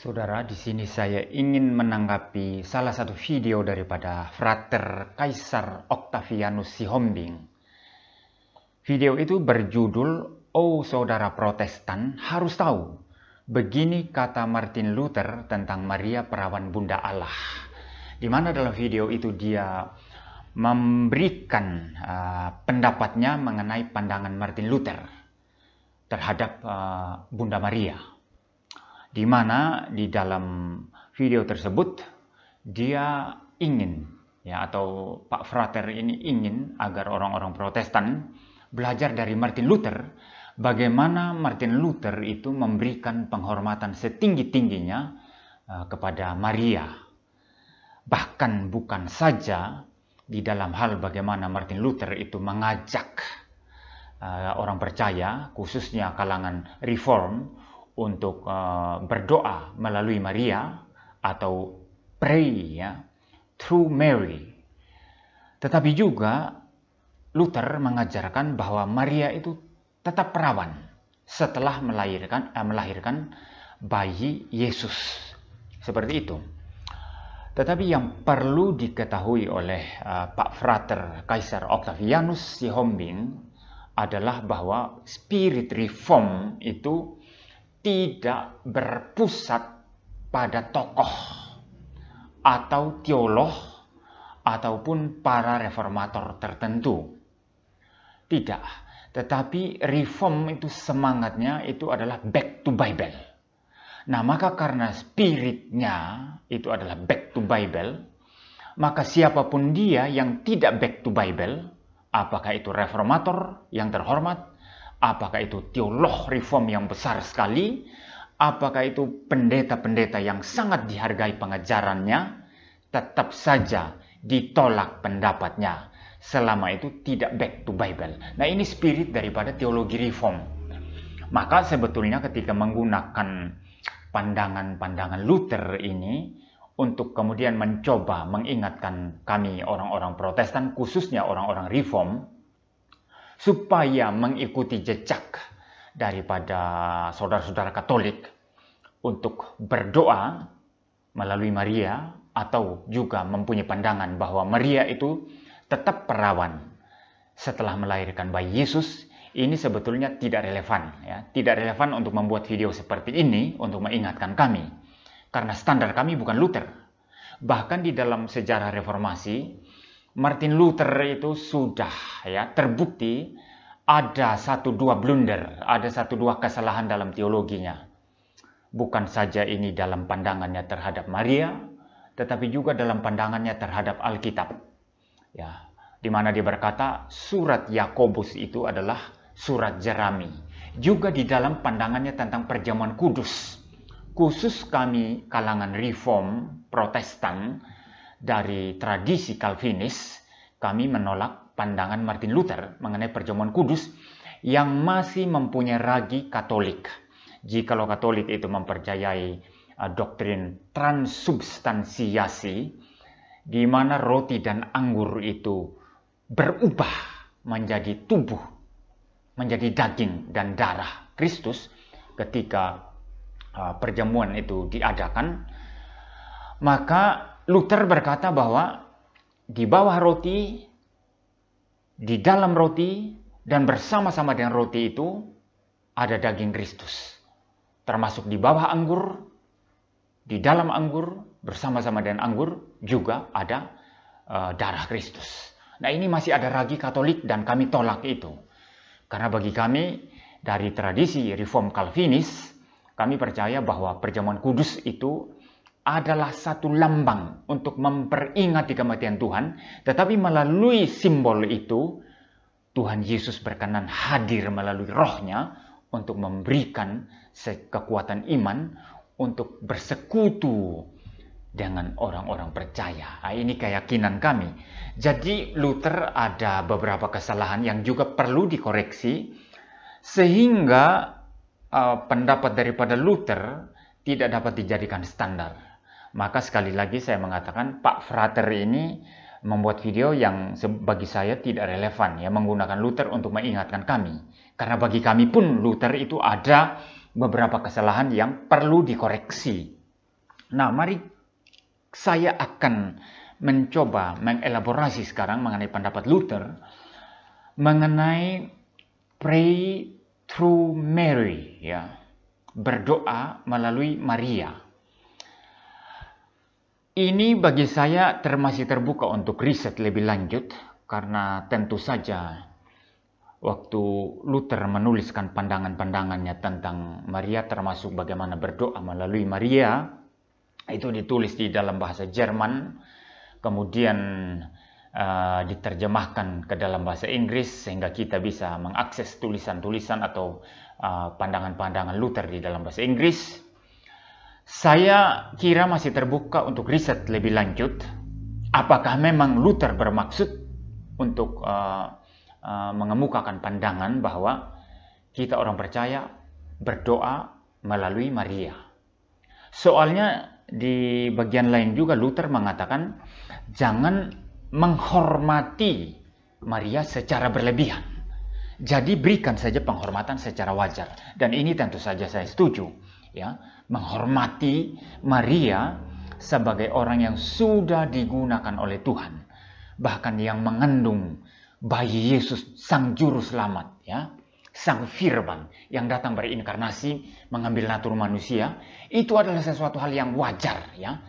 Saudara, di sini saya ingin menanggapi salah satu video daripada Frater Kaisar Octavianus Sihombing. Video itu berjudul, "Oh Saudara Protestan harus tahu, begini kata Martin Luther tentang Maria Perawan Bunda Allah." Di mana dalam video itu dia memberikan pendapatnya mengenai pandangan Martin Luther terhadap Bunda Maria. Di mana di dalam video tersebut dia ingin atau Pak Frater ini ingin agar orang-orang Protestan belajar dari Martin Luther bagaimana Martin Luther itu memberikan penghormatan setinggi-tingginya kepada Maria. Bahkan bukan saja di dalam hal bagaimana Martin Luther itu mengajak orang percaya, khususnya kalangan reform, untuk berdoa melalui Maria atau pray through Mary. Tetapi juga Luther mengajarkan bahwa Maria itu tetap perawan setelah melahirkan bayi Yesus. Seperti itu. Tetapi yang perlu diketahui oleh Pak Frater Kaisar Octavianus Sihombing adalah bahwa spirit reform itu tidak berpusat pada tokoh atau teolog ataupun para reformator tertentu. Tidak, tetapi reform itu semangatnya itu adalah back to Bible. Nah, maka karena spiritnya itu adalah back to Bible, maka siapapun dia yang tidak back to Bible, apakah itu reformator yang terhormat, apakah itu teolog reform yang besar sekali, apakah itu pendeta-pendeta yang sangat dihargai pengajarannya, tetap saja ditolak pendapatnya selama itu tidak back to Bible. Nah, ini spirit daripada teologi reform. Maka sebetulnya ketika menggunakan pandangan-pandangan Luther ini untuk kemudian mencoba mengingatkan kami orang-orang Protestan, khususnya orang-orang reform, supaya mengikuti jejak daripada saudara-saudara Katolik untuk berdoa melalui Maria, atau juga mempunyai pandangan bahwa Maria itu tetap perawan setelah melahirkan bayi Yesus. Ini sebetulnya tidak relevan, tidak relevan untuk membuat video seperti ini untuk mengingatkan kami, karena standar kami bukan Luther. Bahkan di dalam sejarah reformasi, Martin Luther itu sudah terbukti ada 1-2 blunder, ada 1-2 kesalahan dalam teologinya. Bukan saja ini dalam pandangannya terhadap Maria, tetapi juga dalam pandangannya terhadap Alkitab. Di mana dia berkata surat Yakobus itu adalah surat jerami. Juga di dalam pandangannya tentang perjamuan kudus. Khusus kami kalangan reform Protestan dari tradisi Calvinis, kami menolak pandangan Martin Luther mengenai perjamuan kudus yang masih mempunyai ragi Katolik. Jikalau Katolik itu mempercayai doktrin transubstansiasi, di mana roti dan anggur itu berubah menjadi tubuh, menjadi daging dan darah Kristus ketika perjamuan itu diadakan, maka Luther berkata bahwa di bawah roti, di dalam roti, dan bersama-sama dengan roti itu ada daging Kristus. Termasuk di bawah anggur, di dalam anggur, bersama-sama dengan anggur juga ada darah Kristus. Nah, ini masih ada ragi Katolik dan kami tolak itu. Karena bagi kami dari tradisi reform Calvinis, kami percaya bahwa perjamuan kudus itu adalah satu lambang untuk memperingati kematian Tuhan, tetapi melalui simbol itu Tuhan Yesus berkenan hadir melalui rohnya untuk memberikan kekuatan iman untuk bersekutu dengan orang-orang percaya. Nah, ini keyakinan kami. Jadi Luther ada beberapa kesalahan yang juga perlu dikoreksi, sehingga pendapat daripada Luther tidak dapat dijadikan standar. Maka sekali lagi saya mengatakan Pak Frater ini membuat video yang bagi saya tidak relevan, menggunakan Luther untuk mengingatkan kami. Karena bagi kami pun Luther itu ada beberapa kesalahan yang perlu dikoreksi. Nah, mari saya akan mencoba mengelaborasi sekarang mengenai pendapat Luther mengenai pray through Mary, ya, berdoa melalui Maria. Ini bagi saya masih terbuka untuk riset lebih lanjut, karena tentu saja waktu Luther menuliskan pandangan-pandangannya tentang Maria, termasuk bagaimana berdoa melalui Maria, itu ditulis di dalam bahasa Jerman, kemudian diterjemahkan ke dalam bahasa Inggris, sehingga kita bisa mengakses tulisan-tulisan atau pandangan-pandangan Luther di dalam bahasa Inggris. Saya kira masih terbuka untuk riset lebih lanjut. Apakah memang Luther bermaksud untuk mengemukakan pandangan bahwa kita orang percaya berdoa melalui Maria? Soalnya di bagian lain juga Luther mengatakan jangan menghormati Maria secara berlebihan. Jadi berikan saja penghormatan secara wajar. Dan ini tentu saja saya setuju, ya, menghormati Maria sebagai orang yang sudah digunakan oleh Tuhan, bahkan yang mengandung bayi Yesus, sang juru selamat, ya, sang firman yang datang berinkarnasi mengambil natur manusia. Itu adalah sesuatu hal yang wajar, ya.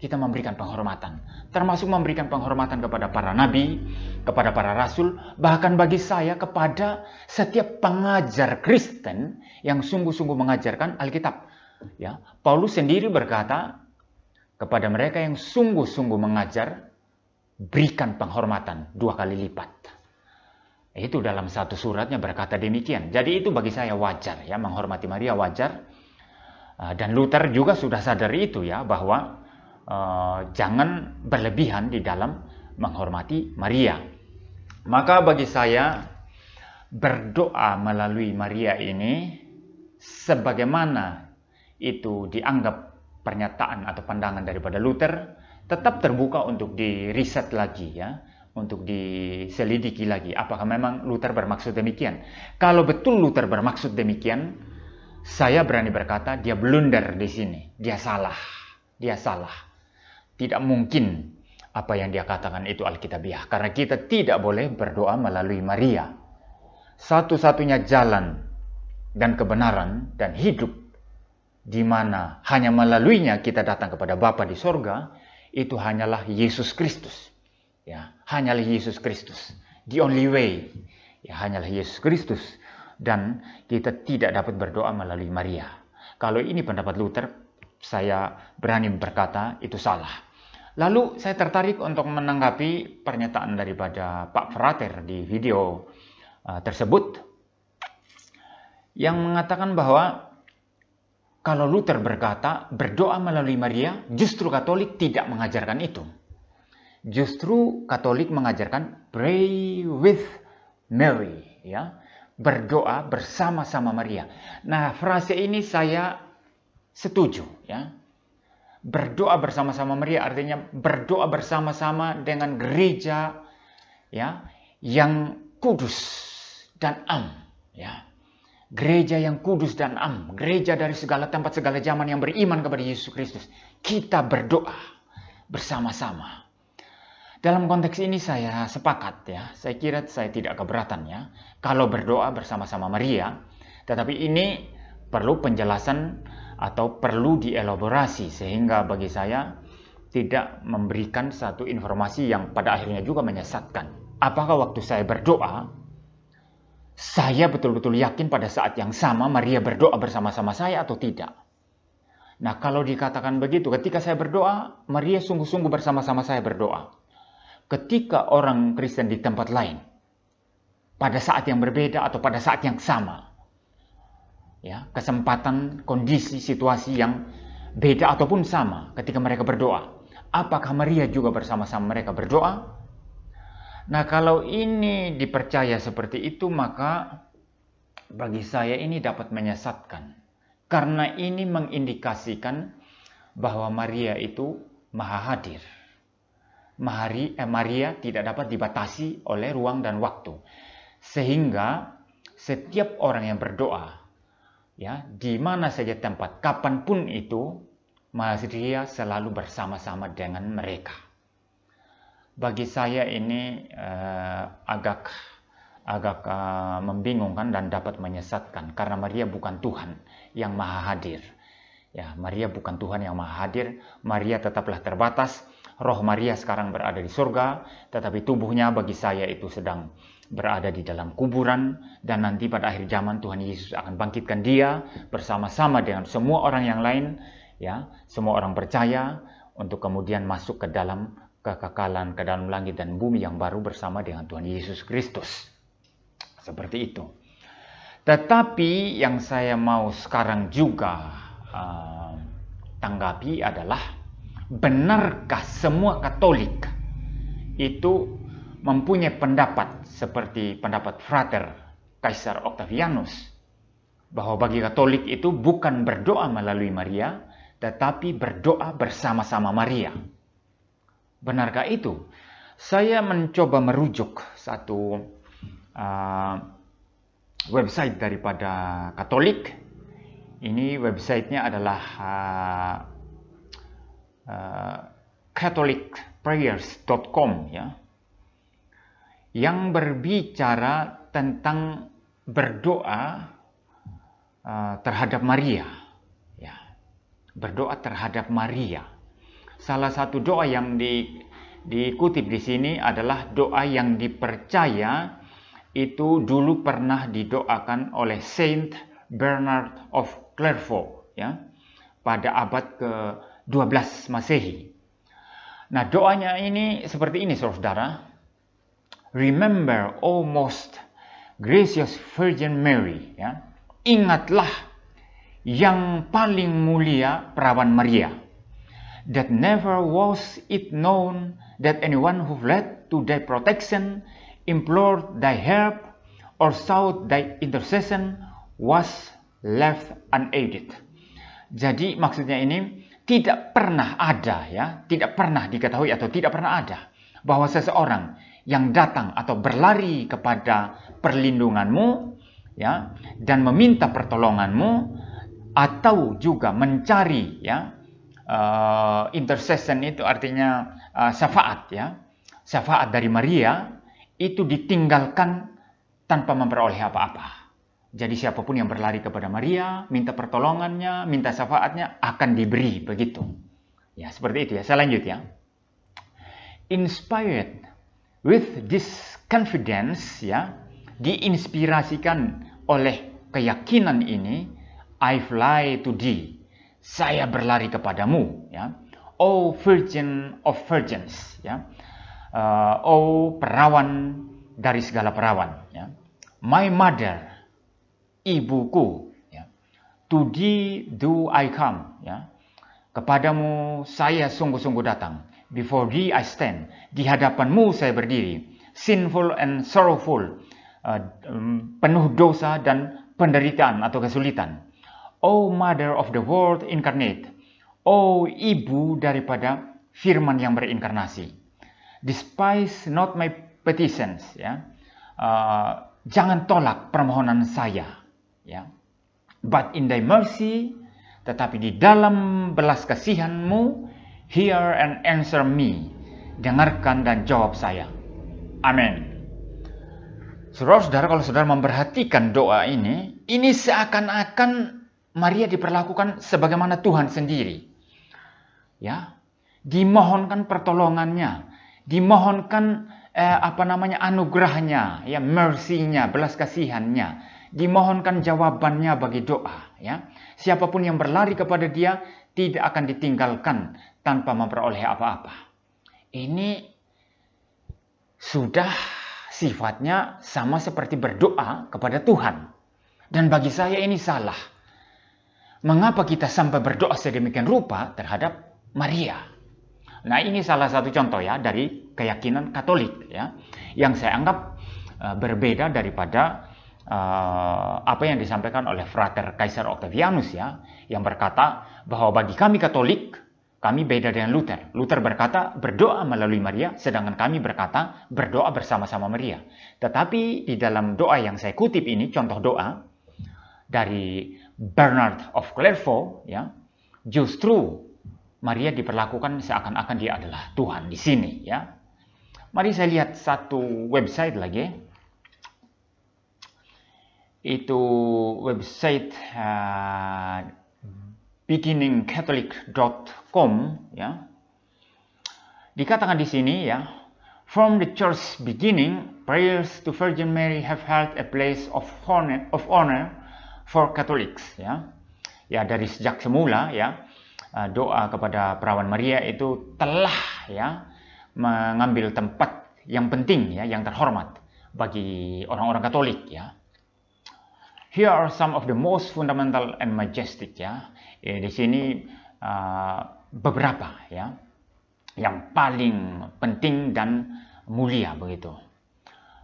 Kita memberikan penghormatan, termasuk memberikan penghormatan kepada para nabi, kepada para rasul, bahkan bagi saya kepada setiap pengajar Kristen yang sungguh-sungguh mengajarkan Alkitab. Ya, Paulus sendiri berkata kepada mereka yang sungguh-sungguh mengajar, berikan penghormatan 2 kali lipat. Itu dalam satu suratnya berkata demikian. Jadi itu bagi saya wajar, ya, menghormati Maria wajar. Dan Luther juga sudah sadar itu, ya, bahwa jangan berlebihan di dalam menghormati Maria. Maka bagi saya berdoa melalui Maria ini, sebagaimana itu dianggap pernyataan atau pandangan daripada Luther, tetap terbuka untuk diriset lagi, ya, untuk diselidiki lagi apakah memang Luther bermaksud demikian. Kalau betul Luther bermaksud demikian, saya berani berkata dia blunder di sini, dia salah. Tidak mungkin apa yang dia katakan itu alkitabiah, karena kita tidak boleh berdoa melalui Maria. Satu-satunya jalan dan kebenaran dan hidup di mana hanya melaluinya kita datang kepada Bapa di sorga, itu hanyalah Yesus Kristus. Ya, hanyalah Yesus Kristus. The only way, ya, hanyalah Yesus Kristus. Dan kita tidak dapat berdoa melalui Maria. Kalau ini pendapat Luther, saya berani berkata itu salah. Lalu saya tertarik untuk menanggapi pernyataan daripada Pak Frater di video tersebut, yang mengatakan bahwa kalau Luther berkata berdoa melalui Maria, justru Katolik tidak mengajarkan itu. Justru Katolik mengajarkan pray with Mary, ya, berdoa bersama-sama Maria. Nah, frase ini saya setuju, ya. Berdoa bersama-sama Maria artinya berdoa bersama-sama dengan gereja, ya, yang kudus dan am, ya. Gereja yang kudus dan am, gereja dari segala tempat, segala zaman yang beriman kepada Yesus Kristus. Kita berdoa bersama-sama. Dalam konteks ini saya sepakat, ya. Saya kira saya tidak keberatan, ya, kalau berdoa bersama-sama Maria. Tetapi ini perlu penjelasan atau perlu dielaborasi, sehingga bagi saya tidak memberikan satu informasi yang pada akhirnya juga menyesatkan. Apakah waktu saya berdoa, saya betul-betul yakin pada saat yang sama Maria berdoa bersama-sama saya atau tidak? Nah, kalau dikatakan begitu, ketika saya berdoa, Maria sungguh-sungguh bersama-sama saya berdoa. Ketika orang Kristen di tempat lain, pada saat yang berbeda atau pada saat yang sama, ya, kesempatan, kondisi, situasi yang beda ataupun sama ketika mereka berdoa, apakah Maria juga bersama-sama mereka berdoa? Nah, kalau ini dipercaya seperti itu, maka bagi saya ini dapat menyesatkan. Karena ini mengindikasikan bahwa Maria itu maha hadir. Maria tidak dapat dibatasi oleh ruang dan waktu. Sehingga setiap orang yang berdoa, ya, di mana saja tempat, kapanpun itu, Maria selalu bersama-sama dengan mereka. Bagi saya ini agak membingungkan dan dapat menyesatkan, karena Maria bukan Tuhan yang maha hadir. Ya, Maria bukan Tuhan yang maha hadir. Maria tetaplah terbatas. Roh Maria sekarang berada di surga, tetapi tubuhnya bagi saya itu sedang berada di dalam kuburan, dan nanti pada akhir zaman Tuhan Yesus akan bangkitkan dia bersama-sama dengan semua orang yang lain, ya, semua orang percaya, untuk kemudian masuk ke dalam kekekalan, ke dalam langit dan bumi yang baru bersama dengan Tuhan Yesus Kristus. Seperti itu. Tetapi yang saya mau sekarang juga tanggapi adalah, benarkah semua Katolik itu mempunyai pendapat seperti pendapat Frater Kaisar Octavianus, bahwa bagi Katolik itu bukan berdoa melalui Maria, tetapi berdoa bersama-sama Maria? Benarkah itu? Saya mencoba merujuk satu website daripada Katolik. Ini websitenya adalah catholicprayers.com, ya, yang berbicara tentang berdoa terhadap Maria, ya, berdoa terhadap Maria. Salah satu doa yang dikutip di sini adalah doa yang dipercaya itu dulu pernah didoakan oleh Saint Bernard of Clairvaux, ya, pada abad ke-12 Masehi. Nah, doanya ini seperti ini, saudara. Remember, O most gracious Virgin Mary, ya, ingatlah yang paling mulia Perawan Maria, that never was it known that anyone who fled to thy protection, implored thy help, or sought thy intercession was left unaided. Jadi maksudnya ini, tidak pernah ada, ya, tidak pernah diketahui atau tidak pernah ada bahwa seseorang yang datang atau berlari kepada perlindunganmu, ya, dan meminta pertolonganmu, atau juga mencari, ya, intercession itu artinya syafaat, ya, syafaat dari Maria, itu ditinggalkan tanpa memperoleh apa-apa. Jadi siapapun yang berlari kepada Maria, minta pertolongannya, minta syafaatnya, akan diberi, begitu. Ya, seperti itu, ya. Saya lanjut, ya. Inspired with this confidence, ya, diinspirasikan oleh keyakinan ini, I fly to thee. Saya berlari kepadamu, ya. O Virgin of Virgins, ya. O perawan dari segala perawan, ya. My mother, ibuku, ya. To thee do I come, ya. Kepadamu saya sungguh-sungguh datang. Before thee I stand. Di hadapanmu saya berdiri. Sinful and sorrowful, penuh dosa dan penderitaan atau kesulitan. O Mother of the Word incarnate, o ibu daripada firman yang berinkarnasi. Despise not my petitions, ya. Jangan tolak permohonan saya, ya. But in thy mercy, tetapi di dalam belas kasihanmu, hear and answer me. Dengarkan dan jawab saya. Amin. Saudara-saudara, kalau saudara memperhatikan doa ini seakan-akan Maria diperlakukan sebagaimana Tuhan sendiri, ya. Dimohonkan pertolongannya, dimohonkan anugerahnya, ya, mercy-nya, belas kasihannya, dimohonkan jawabannya bagi doa, ya. Siapapun yang berlari kepada dia tidak akan ditinggalkan tanpa memperoleh apa-apa. Ini sudah sifatnya sama seperti berdoa kepada Tuhan. Dan bagi saya ini salah. Mengapa kita sampai berdoa sedemikian rupa terhadap Maria? Nah, ini salah satu contoh, ya, dari keyakinan Katolik, ya, yang saya anggap berbeda daripada apa yang disampaikan oleh Frater Kaisar Octavianus, ya, yang berkata bahwa bagi kami Katolik, kami beda dengan Luther. Luther berkata berdoa melalui Maria, sedangkan kami berkata berdoa bersama-sama Maria. Tetapi di dalam doa yang saya kutip ini, contoh doa dari Bernard of Clairvaux, ya, justru Maria diperlakukan seakan-akan dia adalah Tuhan di sini, ya. Mari saya lihat satu website lagi. Itu website beginningcatholic.com, ya. Dikatakan di sini, ya, from the church beginning, prayers to Virgin Mary have held a place of honor for Catholics, ya. Ya, dari sejak semula, ya, doa kepada Perawan Maria itu telah, ya, mengambil tempat yang penting, ya, yang terhormat bagi orang-orang Katolik, ya. Here are some of the most fundamental and majestic, ya. Di sini beberapa, ya, yang paling penting dan mulia begitu.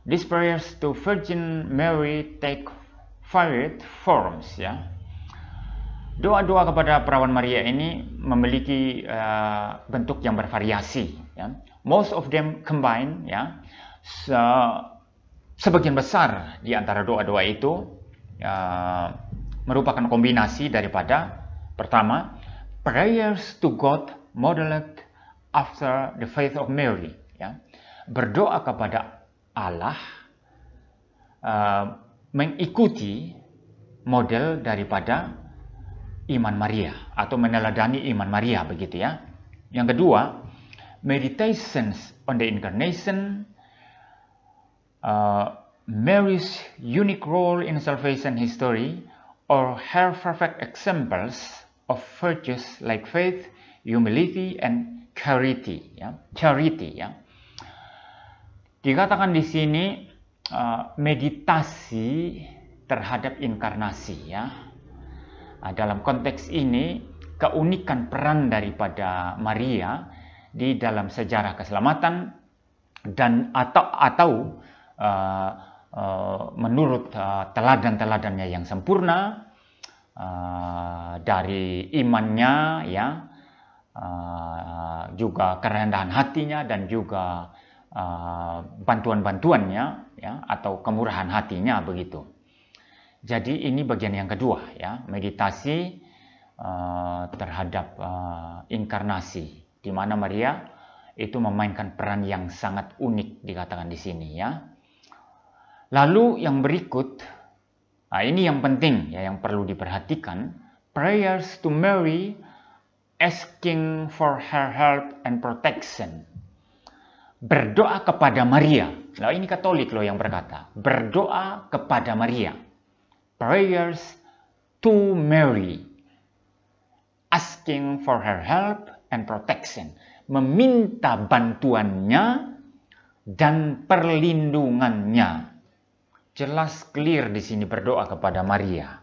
These prayers to Virgin Mary take varied forms, ya. Doa-doa kepada Perawan Maria ini memiliki bentuk yang bervariasi, ya. Most of them combine, ya. Sebagian besar di antara doa-doa itu merupakan kombinasi daripada pertama, prayers to God modeled after the faith of Mary, ya. Berdoa kepada Allah mengikuti model daripada iman Maria atau meneladani iman Maria begitu, ya. Yang kedua, meditations on the incarnation, Mary's unique role in salvation history, or her perfect examples of virtues like faith, humility, and charity, ya. Charity, ya. Dikatakan di sini meditasi terhadap inkarnasi, ya. Dalam konteks ini, keunikan peran daripada Maria di dalam sejarah keselamatan dan atau menurut teladan-teladannya yang sempurna, dari imannya, ya, juga kerendahan hatinya dan juga bantuan-bantuannya, ya, atau kemurahan hatinya begitu. Jadi ini bagian yang kedua, ya, meditasi terhadap inkarnasi, di mana Maria itu memainkan peran yang sangat unik dikatakan di sini, ya. Lalu yang berikut, ini yang penting, ya, yang perlu diperhatikan, prayers to Mary asking for her help and protection. Berdoa kepada Maria. Nah, ini Katolik loh yang berkata, berdoa kepada Maria. Prayers to Mary asking for her help and protection. Meminta bantuannya dan perlindungannya. Jelas clear di sini berdoa kepada Maria.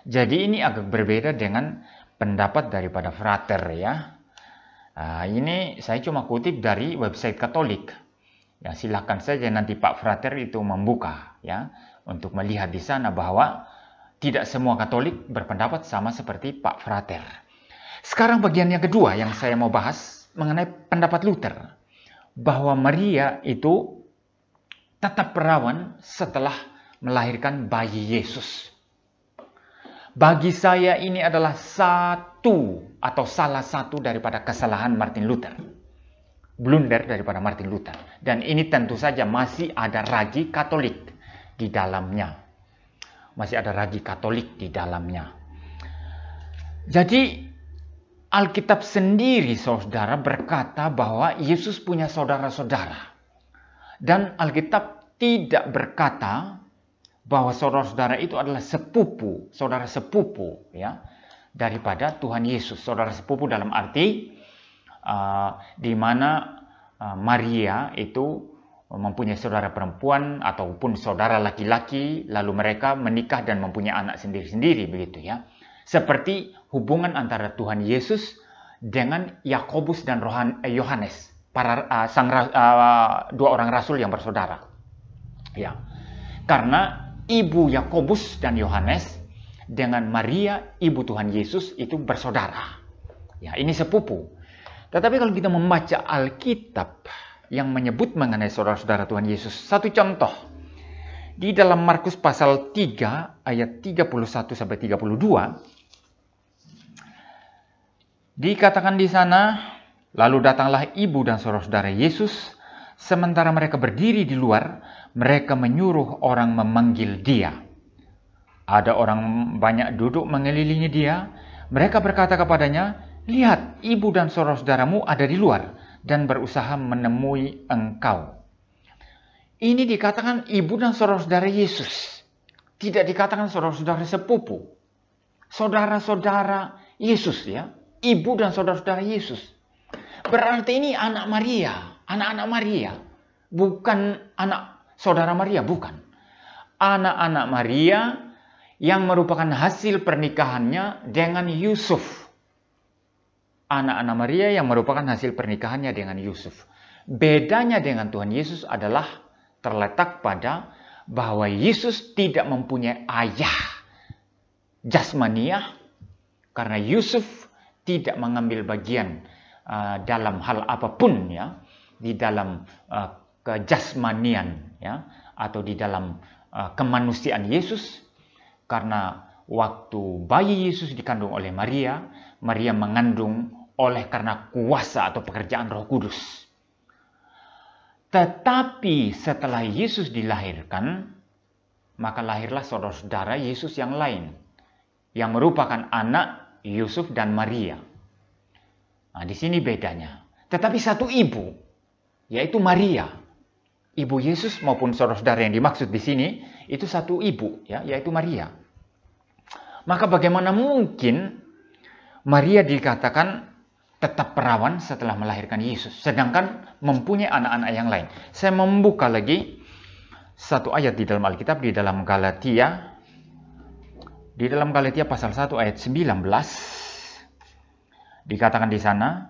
Jadi ini agak berbeda dengan pendapat daripada Frater, ya. Ini saya cuma kutip dari website Katolik. Ya, silakan saja nanti Pak Frater itu membuka, ya, untuk melihat di sana bahwa tidak semua Katolik berpendapat sama seperti Pak Frater. Sekarang bagian yang kedua yang saya mau bahas mengenai pendapat Luther, bahwa Maria itu tetap perawan setelah melahirkan bayi Yesus. Bagi saya ini adalah salah satu daripada kesalahan Martin Luther. Blunder daripada Martin Luther. Dan ini tentu saja masih ada ragi Katolik di dalamnya. Masih ada ragi Katolik di dalamnya. Jadi Alkitab sendiri, saudara, berkata bahwa Yesus punya saudara-saudara. Dan Alkitab tidak berkata bahwa saudara-saudara itu adalah saudara sepupu, ya, daripada Tuhan Yesus. Saudara sepupu dalam arti di mana Maria itu mempunyai saudara perempuan ataupun saudara laki-laki, lalu mereka menikah dan mempunyai anak sendiri-sendiri begitu, ya. Seperti hubungan antara Tuhan Yesus dengan Yakobus dan Yohanes, dua orang rasul yang bersaudara. Ya. Karena ibu Yakobus dan Yohanes dengan Maria, ibu Tuhan Yesus, itu bersaudara. Ya, ini sepupu. Tetapi kalau kita membaca Alkitab yang menyebut mengenai saudara-saudara Tuhan Yesus, satu contoh di dalam Markus pasal 3 ayat 31 sampai 32, Dikatakan di sana, lalu datanglah ibu dan saudara-saudara Yesus. Sementara mereka berdiri di luar, mereka menyuruh orang memanggil dia. Ada orang banyak duduk mengelilingi dia. Mereka berkata kepadanya, "Lihat, ibu dan saudara-saudaramu ada di luar dan berusaha menemui engkau." Ini dikatakan ibu dan saudara-saudara Yesus. Tidak dikatakan saudara-saudara sepupu. Saudara-saudara Yesus, ya. Ibu dan saudara-saudara Yesus. Berarti ini anak Maria, anak-anak Maria. Bukan anak saudara Maria, bukan. Anak-anak Maria yang merupakan hasil pernikahannya dengan Yusuf. Anak-anak Maria yang merupakan hasil pernikahannya dengan Yusuf. Bedanya dengan Tuhan Yesus adalah terletak pada bahwa Yesus tidak mempunyai ayah jasmaniah, karena Yusuf tidak mengambil bagian dalam hal apapun, ya, di dalam kejasmanian, ya, atau di dalam kemanusiaan Yesus. Karena waktu bayi Yesus dikandung oleh Maria, Maria mengandung karena kuasa atau pekerjaan Roh Kudus. Tetapi setelah Yesus dilahirkan, maka lahirlah saudara-saudara Yesus yang lain, yang merupakan anak Yusuf dan Maria. Nah, di sini bedanya. Tetapi satu ibu, yaitu Maria. Ibu Yesus maupun saudara-saudara yang dimaksud di sini, itu satu ibu, ya, yaitu Maria. Maka bagaimana mungkin Maria dikatakan tetap perawan setelah melahirkan Yesus, sedangkan mempunyai anak-anak yang lain? Saya membuka lagi satu ayat di dalam Alkitab, di dalam Galatia. Di dalam Galatia pasal 1 ayat 19, dikatakan di sana,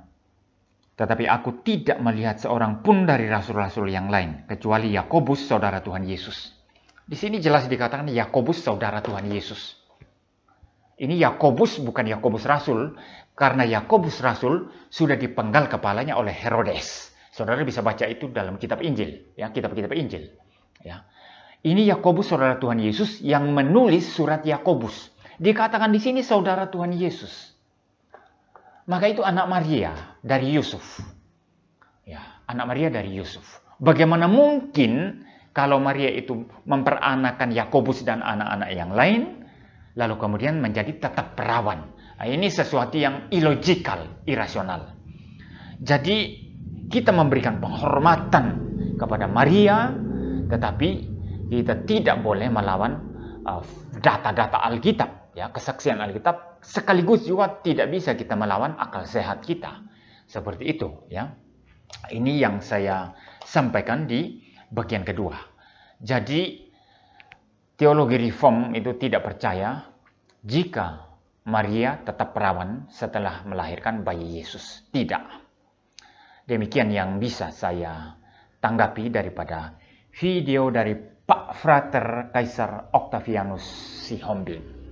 "Tetapi aku tidak melihat seorang pun dari rasul-rasul yang lain, kecuali Yakobus, saudara Tuhan Yesus." Di sini jelas dikatakan Yakobus, saudara Tuhan Yesus. Ini Yakobus, bukan Yakobus Rasul, karena Yakobus Rasul sudah dipenggal kepalanya oleh Herodes. Saudara bisa baca itu dalam kitab Injil, ya, kitab-kitab Injil, ya. Ini Yakobus, saudara Tuhan Yesus, yang menulis surat Yakobus. Dikatakan di sini saudara Tuhan Yesus. Maka itu anak Maria dari Yusuf. Ya, anak Maria dari Yusuf. Bagaimana mungkin kalau Maria itu memperanakan Yakobus dan anak-anak yang lain, lalu kemudian menjadi tetap perawan? Nah, ini sesuatu yang illogical, irasional. Jadi kita memberikan penghormatan kepada Maria, tetapi kita tidak boleh melawan data-data Alkitab, ya, kesaksian Alkitab. Sekaligus juga tidak bisa kita melawan akal sehat kita. Seperti itu, ya. Ini yang saya sampaikan di bagian kedua. Jadi teologi reform itu tidak percaya jika Maria tetap perawan setelah melahirkan bayi Yesus. Tidak. Demikian yang bisa saya tanggapi daripada video dari Pak Frater Kaisar Octavianus Sihombing.